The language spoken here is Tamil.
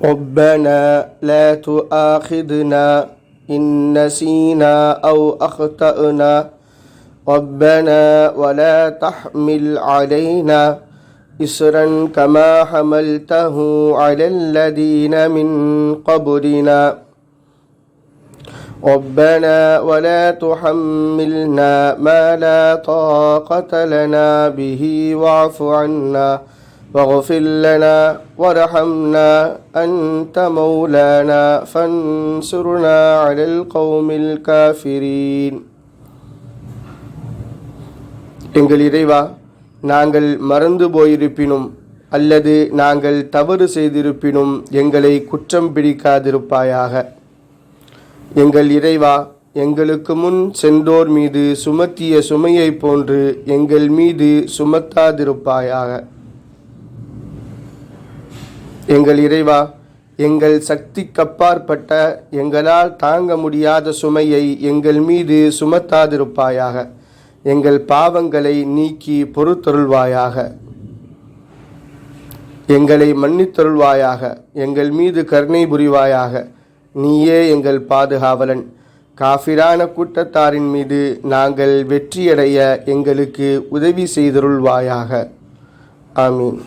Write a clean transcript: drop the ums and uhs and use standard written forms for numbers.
ربنا لا تؤاخذنا إن نسينا أو أخطأنا ربنا ولا تحمل علينا إصرا كما حملته على الذين من قبلنا ربنا ولا تحملنا ما لا طاقة لنا به واعف عنا واغفر لنا وارحمنا أنت مولانا فانصرنا على القوم الكافرين. எங்கள் இறைவா, நாங்கள் மறந்து போயிருப்பினும் அல்லது நாங்கள் தவறு செய்திருப்பினும் எங்களை குற்றம் பிடிக்காதிருப்பாயாக. எங்கள் இறைவா, எங்களுக்கு முன் சென்றோர் மீது சுமத்திய சுமையை போன்று எங்கள் மீது சுமத்தாதிருப்பாயாக. எங்கள் இறைவா, எங்கள் சக்திக்கப்பாற்பட்ட எங்களால் தாங்க முடியாத சுமையை எங்கள் மீது சுமத்தாதிருப்பாயாக. எங்கள் பாவங்களை நீக்கி பொறுத்தருள்வாயாக. எங்களை மன்னித்தருள்வாயாக. எங்கள் மீது கருணை புரிவாயாக. நீயே எங்கள் பாதுகாவலன். காஃபிரான கூட்டத்தாரின் மீது நாங்கள் வெற்றியடைய எங்களுக்கு உதவி செய்தருள்வாயாக. ஆமீன்.